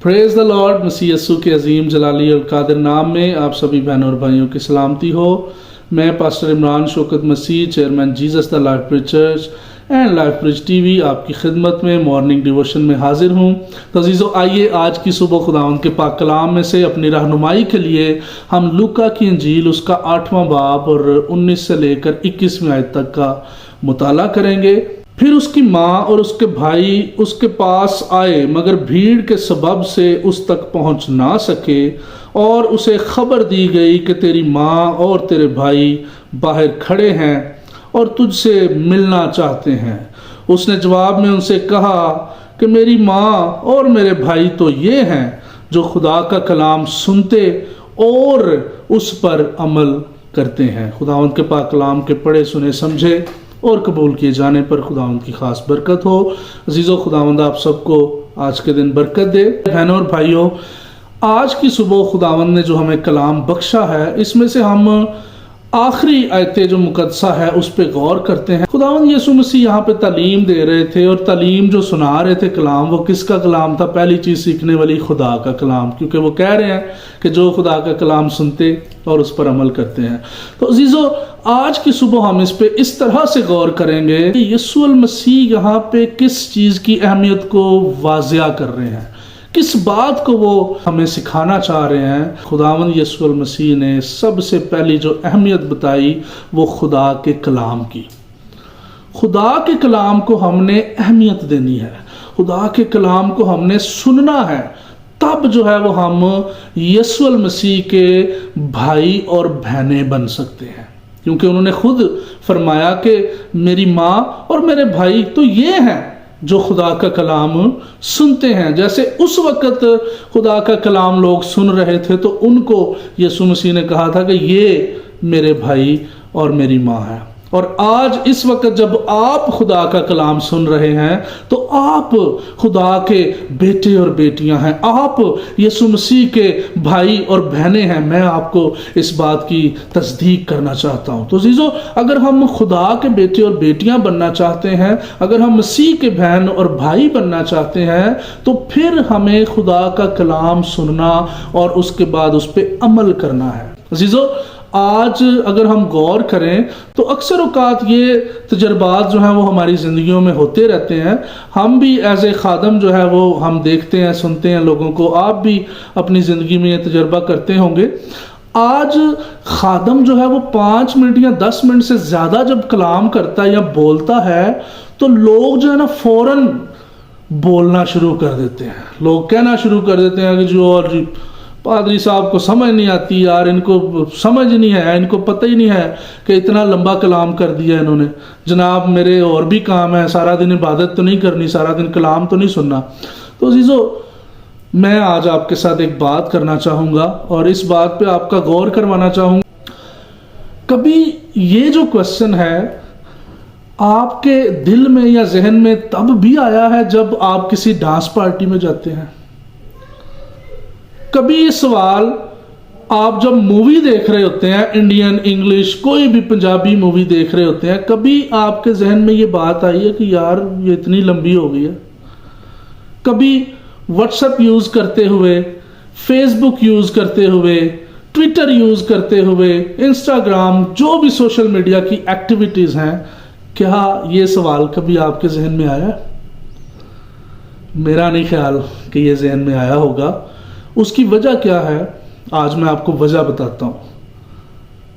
Praise the lord. मसीह यस्सु के अजीम जलाली और कादिर नाम में आप सभी बहनों और भाइयों की सलामती हो। मैं pastor Imran Shaukat Masih, chairman Jesus the life bridge church and life bridge TV आपकी खिदमत में मॉर्निंग डिवोशन में हाजिर हूँ। तो अजीज़ों, आइए आज की सुबह खुदावंद के पाक कलाम में से अपनी रहनुमाई के लिए हम लूका की इंजील उसका 8वां बाब और 19 से लेकर 21वीं आयत तक का मुताला करेंगे। फिर उसकी माँ और उसके भाई उसके पास आए, मगर भीड़ के सबब से उस तक पहुंच ना सके, और उसे खबर दी गई कि तेरी माँ और तेरे भाई बाहर खड़े हैं और तुझसे मिलना चाहते हैं। उसने जवाब में उनसे कहा कि मेरी माँ और मेरे भाई तो ये हैं जो खुदा का कलाम सुनते और उस पर अमल करते हैं। खुदावंद के पाक कलाम के पढ़े सुने समझे और कबूल किए जाने पर खुदावंद की खास बरकत हो। अजीज़ों, खुदावंद आप सबको आज के दिन बरकत दे। बहनों और भाइयों, आज की सुबह खुदावंद ने जो हमें कलाम बख्शा है, इसमें से हम आखिरी आयतें जो मुकद्दसा है उस पर गौर करते हैं। खुदावंद यीशु मसीह यहाँ पे तालीम दे रहे थे, और तालीम जो सुना रहे थे कलाम, वो किसका कलाम था? पहली चीज़ सीखने वाली खुदा का कलाम, क्योंकि वो कह रहे हैं कि जो खुदा का कलाम सुनते और उस पर अमल करते हैं। तो अजीज़ों, आज की सुबह हम इस पे इस तरह से गौर करेंगे कि यीशु मसीह यहाँ पे किस चीज़ की अहमियत को वाज़िया कर रहे हैं, किस बात को वो हमें सिखाना चाह रहे हैं। खुदावंद यीशु मसीह ने सबसे पहली जो अहमियत बताई वो खुदा के कलाम की। खुदा के कलाम को हमने अहमियत देनी है, खुदा के कलाम को हमने सुनना है, तब जो है वो हम यीशु मसीह के भाई और बहनें बन सकते हैं। क्योंकि उन्होंने खुद फरमाया कि मेरी माँ और मेरे भाई तो ये हैं जो खुदा का कलाम सुनते हैं। जैसे उस वक़्त खुदा का कलाम लोग सुन रहे थे तो उनको यीशु मसीह ने कहा था कि ये मेरे भाई और मेरी माँ है। और आज इस वक्त जब आप खुदा का कलाम सुन रहे हैं तो आप खुदा के बेटे और बेटियां हैं, आप यीशु मसीह के भाई और बहनें हैं। मैं आपको इस बात की तस्दीक करना चाहता हूं। तो अजीज़ों, अगर हम खुदा के बेटे और बेटियां बनना चाहते हैं, अगर हम मसीह के बहन और भाई बनना चाहते हैं, तो फिर हमें खुदा का कलाम सुनना और उसके बाद उस पर अमल करना है। अजीज़ों, आज अगर हम गौर करें तो अक्सर औकात ये तजर्बात जो हैं वो हमारी ज़िंदगियों में होते रहते हैं। हम भी एज ए खादम जो है वो हम देखते हैं, सुनते हैं लोगों को। आप भी अपनी ज़िंदगी में ये तजर्बा करते होंगे। आज खादम जो है वो 5 मिनट या 10 मिनट से ज़्यादा जब कलाम करता है या बोलता है तो लोग जो है ना फ़ौरन बोलना शुरू कर देते हैं। लोग कहना शुरू कर देते हैं कि जो और जी पादरी साहब को समझ नहीं आती यार, इनको समझ नहीं है, इनको पता ही नहीं है कि इतना लंबा कलाम कर दिया इन्होंने। जनाब, मेरे और भी काम है, सारा दिन इबादत तो नहीं करनी, सारा दिन कलाम तो नहीं सुनना। तो अजीज़ों, मैं आज आपके साथ एक बात करना चाहूँगा और इस बात पे आपका गौर करवाना चाहूँगा। कभी ये जो क्वेश्चन है आपके दिल में या जहन में तब भी आया है जब आप किसी डांस पार्टी में जाते हैं? कभी ये सवाल आप जब मूवी देख रहे होते हैं, इंडियन, इंग्लिश, कोई भी पंजाबी मूवी देख रहे होते हैं, कभी आपके जहन में ये बात आई है कि यार ये इतनी लंबी हो गई है? कभी व्हाट्सएप यूज़ करते हुए, फेसबुक यूज़ करते हुए, ट्विटर यूज़ करते हुए, इंस्टाग्राम, जो भी सोशल मीडिया की एक्टिविटीज़ हैं, क्या ये सवाल कभी आपके जहन में आया? मेरा नहीं ख्याल कि ये जहन में आया होगा। उसकी वजह क्या है? आज मैं आपको वजह बताता हूँ।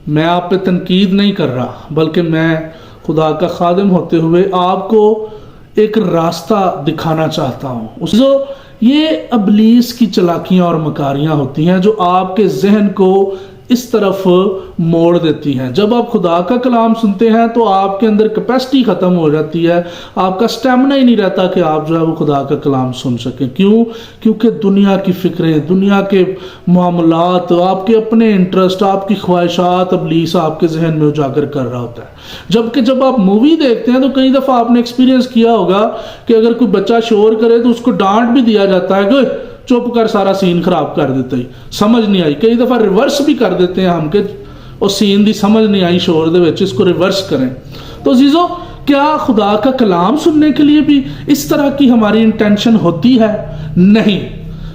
मैं आप पे तनकीद नहीं कर रहा, बल्कि मैं खुदा का खादिम होते हुए आपको एक रास्ता दिखाना चाहता हूँ। जो ये इब्लीस की चालाकियाँ और मकारियाँ होती हैं जो आपके जहन को इस तरफ मोड़ देती हैं। जब आप खुदा का कलाम सुनते हैं तो आपके अंदर कैपेसिटी ख़त्म हो जाती है, आपका स्टेमिना ही नहीं रहता कि आप जो है वो खुदा का कलाम सुन सकें। क्यों? क्योंकि दुनिया की फ़िक्रें, दुनिया के मामलात, आपके अपने इंटरेस्ट, आपकी ख्वाहिशात इब्लीस आपके जहन में उजागर कर रहा होता है। जबकि जब आप मूवी देखते हैं तो कई दफ़ा आपने एक्सपीरियंस किया होगा कि अगर कोई बच्चा शोर करे तो उसको डांट भी दिया जाता है कि चुप कर, सारा सीन खराब कर देते ही, समझ नहीं आई। कई दफ़ा रिवर्स भी कर देते हैं हम कि और सीन दी समझ नहीं आई शोर दे विच, इसको रिवर्स करें। तो अजीज़ों, क्या खुदा का कलाम सुनने के लिए भी इस तरह की हमारी इंटेंशन होती है? नहीं।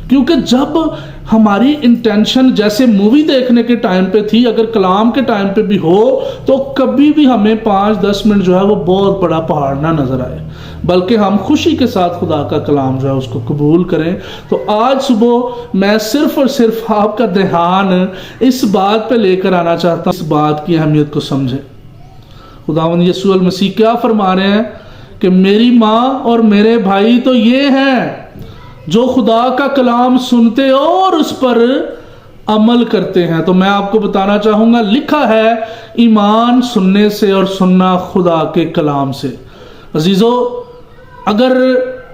کیونکہ جب ہماری انٹینشن جیسے مووی دیکھنے کے ٹائم پہ تھی، اگر کلام کے ٹائم پہ بھی ہو تو کبھی بھی ہمیں 5-10 منٹ جو ہے وہ بہت بڑا پہاڑ نہ نظر آئے، بلکہ ہم خوشی کے ساتھ خدا کا کلام جو ہے اس کو قبول کریں۔ تو آج صبح میں صرف اور صرف آپ کا دھیان اس بات پہ لے کر آنا چاہتا ہوں، اس بات کی اہمیت کو سمجھیں۔ خداوند یسوع المسیح کیا فرما رہے ہیں کہ میری ماں اور میرے بھائی تو یہ ہیں جو خدا کا کلام سنتے اور اس پر عمل کرتے ہیں۔ تو میں آپ کو بتانا چاہوں گا، لکھا ہے ایمان سننے سے اور سننا خدا کے کلام سے۔ عزیزو، اگر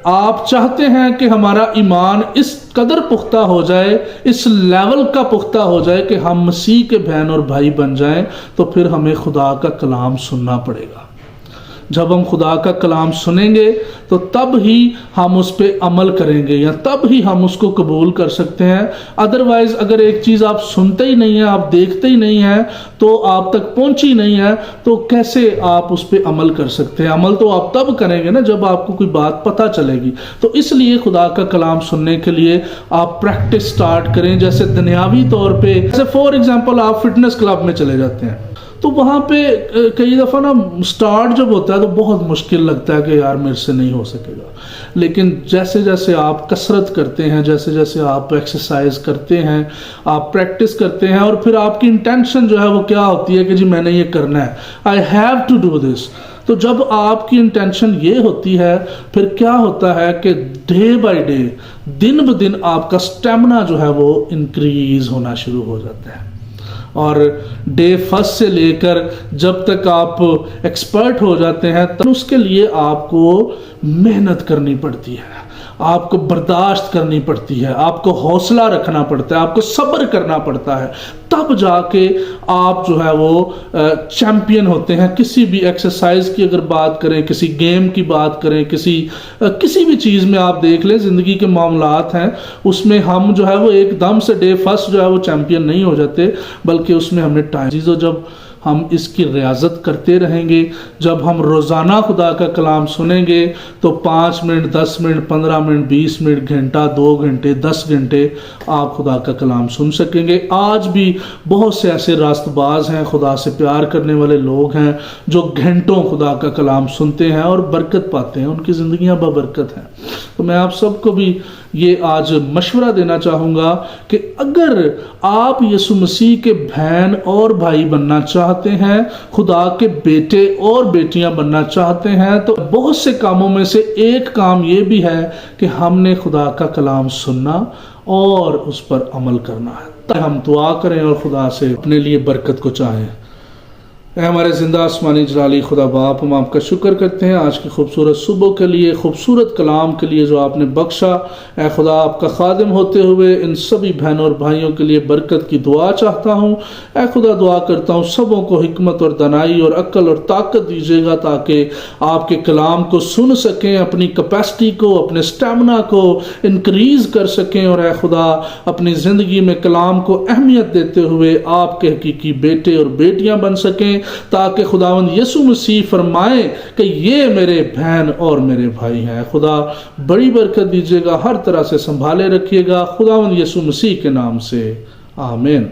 آپ چاہتے ہیں کہ ہمارا ایمان اس قدر پختہ ہو جائے، اس لیول کا پختہ ہو جائے کہ ہم مسیح کے بہن اور بھائی بن جائیں، تو پھر ہمیں خدا کا کلام سننا پڑے گا۔ جب ہم خدا کا کلام سنیں گے تو تب ہی ہم اس پہ عمل کریں گے، یا تب ہی ہم اس کو قبول کر سکتے ہیں۔ ادروائز اگر ایک چیز آپ سنتے ہی نہیں ہیں، آپ دیکھتے ہی نہیں ہیں، تو آپ تک پہنچی نہیں ہے، تو کیسے آپ اس پہ عمل کر سکتے ہیں؟ عمل تو آپ تب کریں گے نا جب آپ کو کوئی بات پتہ چلے گی۔ تو اس لیے خدا کا کلام سننے کے لیے آپ پریکٹس سٹارٹ کریں۔ جیسے دنیاوی طور پہ، جیسے فور ایگزامپل آپ فٹنس کلب میں چلے جاتے ہیں، تو وہاں پہ کئی دفعہ نا سٹارٹ جب ہوتا ہے تو بہت مشکل لگتا ہے کہ یار میرے سے نہیں ہو سکے گا، لیکن جیسے جیسے آپ کثرت کرتے ہیں، جیسے جیسے آپ ایکسرسائز کرتے ہیں، آپ پریکٹس کرتے ہیں، اور پھر آپ کی انٹینشن جو ہے وہ کیا ہوتی ہے کہ جی میں نے یہ کرنا ہے، I have to do this. تو جب آپ کی انٹینشن یہ ہوتی ہے، پھر کیا ہوتا ہے کہ ڈے بائی ڈے، دن بدن آپ کا سٹیمنا جو ہے وہ انکریز ہونا شروع ہو جاتا ہے، اور ڈے فرسٹ سے لے کر جب تک آپ ایکسپرٹ ہو جاتے ہیں، تو اس کے لیے آپ کو محنت کرنی پڑتی ہے، آپ کو برداشت کرنی پڑتی ہے، آپ کو حوصلہ رکھنا پڑتا ہے، آپ کو صبر کرنا پڑتا ہے، تب جا کے آپ جو ہے وہ چیمپئن ہوتے ہیں۔ کسی بھی ایکسرسائز کی اگر بات کریں، کسی گیم کی بات کریں، کسی بھی چیز میں آپ دیکھ لیں، زندگی کے معاملات ہیں، اس میں ہم جو ہے وہ ایک دم سے ڈے فرسٹ جو ہے وہ چیمپئن نہیں ہو جاتے، بلکہ اس میں ہمیں ٹائم۔ چیزوں جب ہم اس کی ریاضت کرتے رہیں گے، جب ہم روزانہ خدا کا کلام سنیں گے، تو 5 منٹ، 10 منٹ، 15 منٹ، 20 منٹ، گھنٹہ، 2 گھنٹے، 10 گھنٹے آپ خدا کا کلام سن سکیں گے۔ آج بھی بہت سے ایسے راست باز ہیں، خدا سے پیار کرنے والے لوگ ہیں، جو گھنٹوں خدا کا کلام سنتے ہیں اور برکت پاتے ہیں، ان کی زندگیاں ببرکت ہیں۔ تو میں آپ سب کو بھی یہ آج مشورہ دینا چاہوں گا کہ اگر آپ یسوع مسیح کے بہن اور بھائی بننا چاہتے ہیں، خدا کے بیٹے اور بیٹیاں بننا چاہتے ہیں، تو بہت سے کاموں میں سے ایک کام یہ بھی ہے کہ ہم نے خدا کا کلام سننا اور اس پر عمل کرنا ہے۔ ہم دعا کریں اور خدا سے اپنے لیے برکت کو چاہیں۔ اے ہمارے زندہ آسمانی جلالی خدا باپ، ہم آپ کا شکر کرتے ہیں آج کی خوبصورت صبح کے لیے، خوبصورت کلام کے لیے جو آپ نے بخشا۔ اے خدا، آپ کا خادم ہوتے ہوئے ان سبھی بہنوں اور بھائیوں کے لیے برکت کی دعا چاہتا ہوں۔ اے خدا، دعا کرتا ہوں سبوں کو حکمت اور دانائی اور عقل اور طاقت دیجیے گا، تاکہ آپ کے کلام کو سن سکیں، اپنی کیپیسٹی کو، اپنے سٹیمنا کو انکریز کر سکیں، اور اے خدا اپنی زندگی میں کلام کو اہمیت دیتے ہوئے آپ کے حقیقی بیٹے اور بیٹیاں بن سکیں، تاکہ خداوند یسوع مسیح فرمائے کہ یہ میرے بہن اور میرے بھائی ہیں۔ خدا بڑی برکت دیجیے گا، ہر طرح سے سنبھالے رکھیے گا، خداوند یسوع مسیح کے نام سے آمین۔